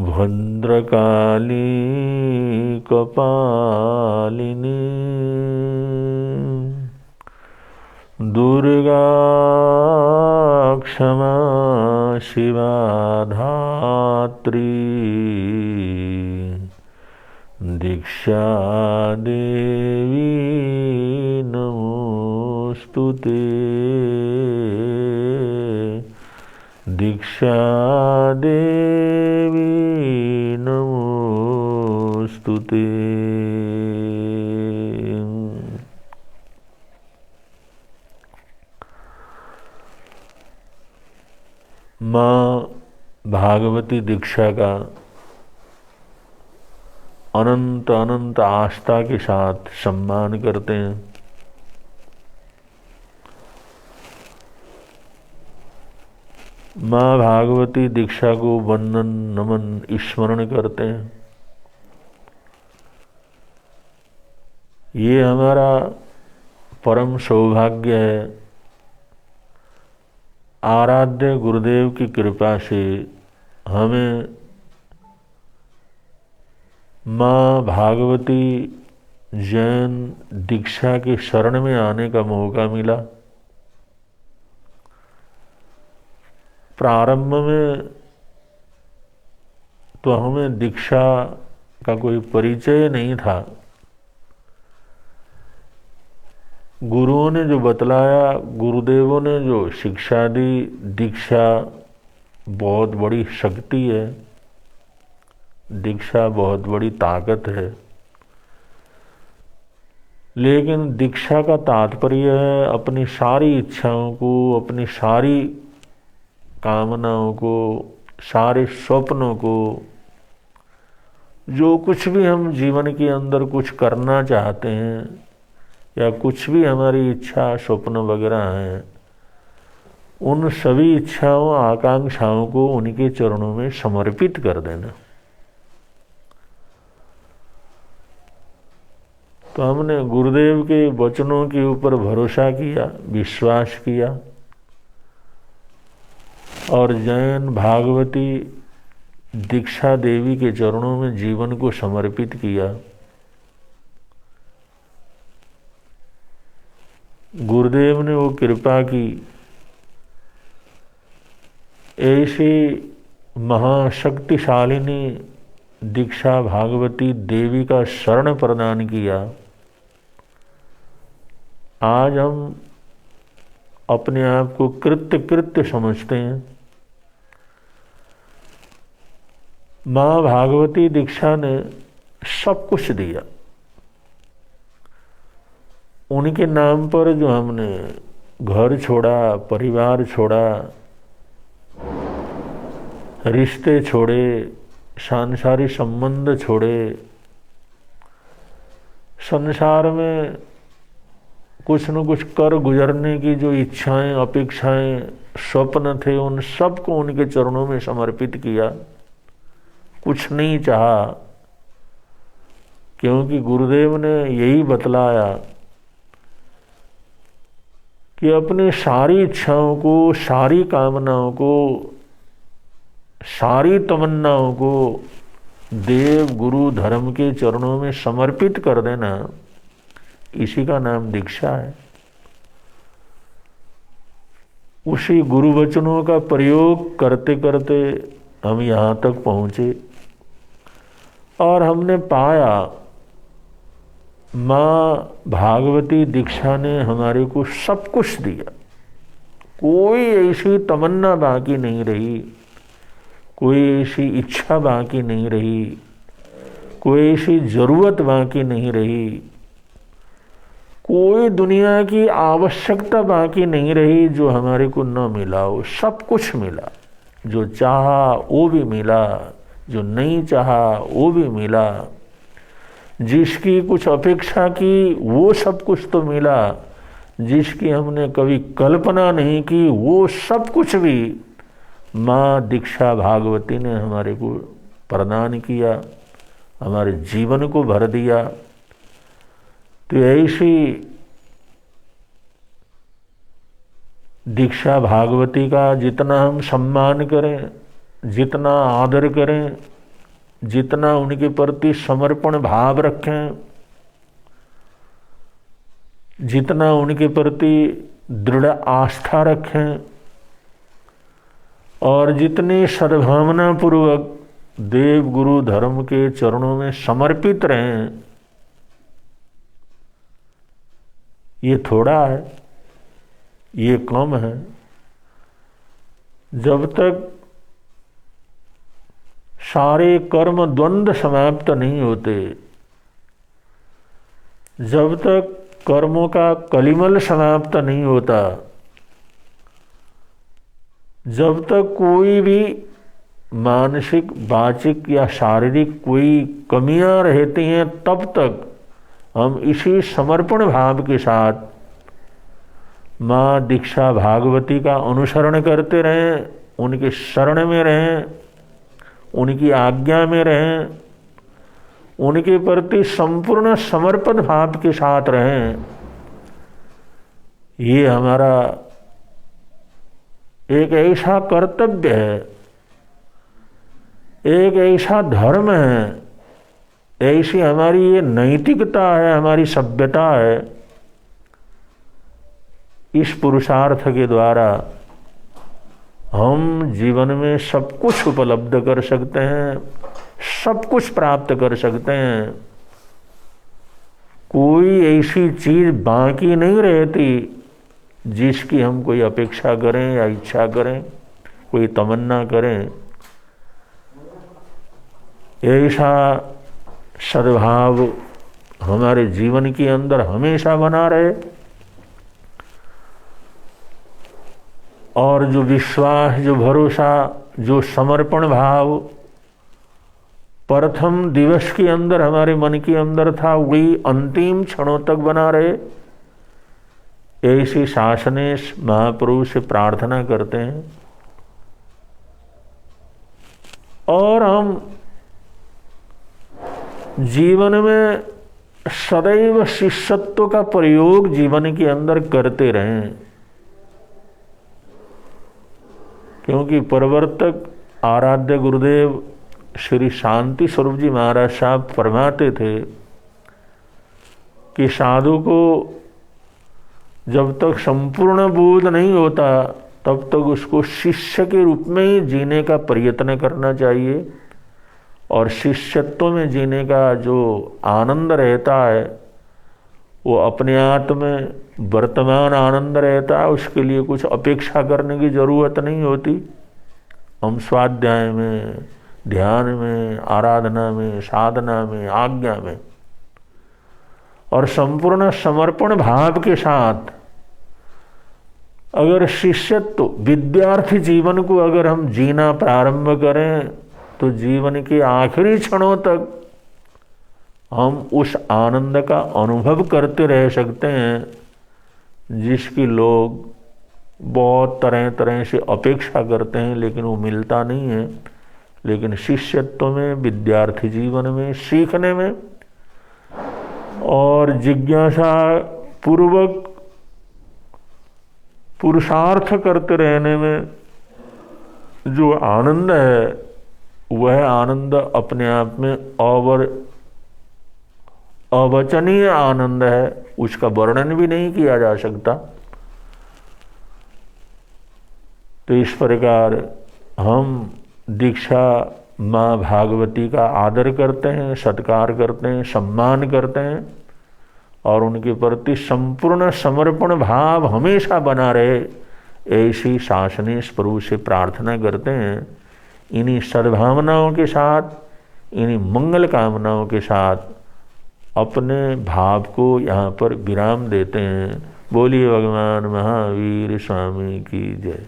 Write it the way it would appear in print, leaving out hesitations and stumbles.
भद्रकाली कपालिनी दुर्गा क्षमा शिवा धात्री दीक्षा देवी नमोस्तुते दीक्षा देवी नमोस्तुते। माँ भागवती दीक्षा का अनंत अनंत आस्था के साथ सम्मान करते हैं। माँ भागवती दीक्षा को वंदन नमन स्मरण करते हैं। ये हमारा परम सौभाग्य है। आराध्य गुरुदेव की कृपा से हमें माँ भागवती जैन दीक्षा के शरण में आने का मौका मिला। प्रारंभ में तो हमें दीक्षा का कोई परिचय नहीं था। गुरुओं ने जो बतलाया, गुरुदेवों ने जो शिक्षा दी, दीक्षा बहुत बड़ी शक्ति है, दीक्षा बहुत बड़ी ताकत है। लेकिन दीक्षा का तात्पर्य है अपनी सारी इच्छाओं को, अपनी सारी कामनाओं को, सारे स्वप्नों को, जो कुछ भी हम जीवन के अंदर कुछ करना चाहते हैं या कुछ भी हमारी इच्छा स्वप्न वगैरह हैं, उन सभी इच्छाओं आकांक्षाओं को उनके चरणों में समर्पित कर देना। तो हमने गुरुदेव के वचनों के ऊपर भरोसा किया, विश्वास किया और जैन भागवती दीक्षा देवी के चरणों में जीवन को समर्पित किया। गुरुदेव ने वो कृपा की, ऐसी महाशक्तिशालिनी दीक्षा भागवती देवी का शरण प्रदान किया। आज हम अपने आप को कृत्य समझते हैं। माँ भागवती दीक्षा ने सब कुछ दिया। उनके नाम पर जो हमने घर छोड़ा, परिवार छोड़ा, रिश्ते छोड़े, सांसारिक संबंध छोड़े, संसार में कुछ न कुछ कर गुजरने की जो इच्छाएं, अपेक्षाएं, स्वप्न थे, उन सबको उनके चरणों में समर्पित किया। कुछ नहीं चाहा, क्योंकि गुरुदेव ने यही बतलाया कि अपनी सारी इच्छाओं को, सारी कामनाओं को, सारी तमन्नाओं को देव गुरु धर्म के चरणों में समर्पित कर देना, इसी का नाम दीक्षा है। उसी गुरु वचनों का प्रयोग करते करते हम यहाँ तक पहुँचे और हमने पाया माँ भागवती दीक्षा ने हमारे को सब कुछ दिया। कोई ऐसी तमन्ना बाकी नहीं रही, कोई ऐसी इच्छा बाकी नहीं रही, कोई ऐसी ज़रूरत बाकी नहीं रही, कोई दुनिया की आवश्यकता बाकी नहीं रही जो हमारे को न मिला हो। सब कुछ मिला। जो चाहा वो भी मिला, जो नहीं चाहा वो भी मिला, जिसकी कुछ अपेक्षा की वो सब कुछ तो मिला, जिसकी हमने कभी कल्पना नहीं की वो सब कुछ भी माँ दीक्षा भागवती ने हमारे को प्रदान किया, हमारे जीवन को भर दिया। तो ऐसी दीक्षा भागवती का जितना हम सम्मान करें, जितना आदर करें, जितना उनके प्रति समर्पण भाव रखें, जितना उनके प्रति दृढ़ आस्था रखें और जितनी सद्भावना पूर्वक देव गुरु धर्म के चरणों में समर्पित रहें, ये थोड़ा है, ये कम है। जब तक सारे कर्म द्वंद्व समाप्त नहीं होते, जब तक कर्मों का कलिमल समाप्त नहीं होता, जब तक कोई भी मानसिक, वाचिक या शारीरिक कोई कमियां रहती हैं, तब तक हम इसी समर्पण भाव के साथ माँ दीक्षा भागवती का अनुसरण करते रहें, उनके शरण में रहें, उनकी आज्ञा में रहें, उनके प्रति संपूर्ण समर्पण भाव के साथ रहें। ये हमारा एक ऐसा कर्तव्य है, एक ऐसा धर्म है, ऐसी हमारी ये नैतिकता है, हमारी सभ्यता है। इस पुरुषार्थ के द्वारा हम जीवन में सब कुछ उपलब्ध कर सकते हैं, सब कुछ प्राप्त कर सकते हैं। कोई ऐसी चीज बाकी नहीं रहती जिसकी हम कोई अपेक्षा करें या इच्छा करें, कोई तमन्ना करें। ऐसा सद्भाव हमारे जीवन के अंदर हमेशा बना रहे और जो विश्वास, जो भरोसा, जो समर्पण भाव प्रथम दिवस के अंदर हमारे मन के अंदर था, वही अंतिम क्षणों तक बना रहे। ऐसी शासनेश महाप्रभु से प्रार्थना करते हैं और हम जीवन में सदैव शिष्यत्व का प्रयोग जीवन के अंदर करते रहें, क्योंकि प्रवर्तक आराध्य गुरुदेव श्री शांति स्वरूप जी महाराज साहब फरमाते थे कि साधु को जब तक संपूर्ण बोध नहीं होता तब तक उसको शिष्य के रूप में ही जीने का प्रयत्न करना चाहिए और शिष्यत्व में जीने का जो आनंद रहता है वो अपने आप में वर्तमान आनंद रहता है, उसके लिए कुछ अपेक्षा करने की ज़रूरत नहीं होती। हम स्वाध्याय में, ध्यान में, आराधना में, साधना में, आज्ञा में और संपूर्ण समर्पण भाव के साथ अगर शिष्यत्व, विद्यार्थी जीवन को अगर हम जीना प्रारंभ करें तो जीवन के आखिरी क्षणों तक हम उस आनंद का अनुभव करते रह सकते हैं जिसकी लोग बहुत तरह तरह से अपेक्षा करते हैं, लेकिन वो मिलता नहीं है। लेकिन शिष्यत्व में, विद्यार्थी जीवन में, सीखने में और जिज्ञासा पूर्वक पुरुषार्थ करते रहने में जो आनंद है, वह आनंद अपने आप में अवचनीय आनंद है, उसका वर्णन भी नहीं किया जा सकता। तो इस प्रकार हम दीक्षा माँ भागवती का आदर करते हैं, सत्कार करते हैं, सम्मान करते हैं और उनके प्रति संपूर्ण समर्पण भाव हमेशा बना रहे, ऐसी शासनेश प्रभु से प्रार्थना करते हैं। इन्हीं सद्भावनाओं के साथ, इन्हीं मंगल कामनाओं के साथ अपने भाव को यहाँ पर विराम देते हैं। बोलिए भगवान महावीर स्वामी की जय।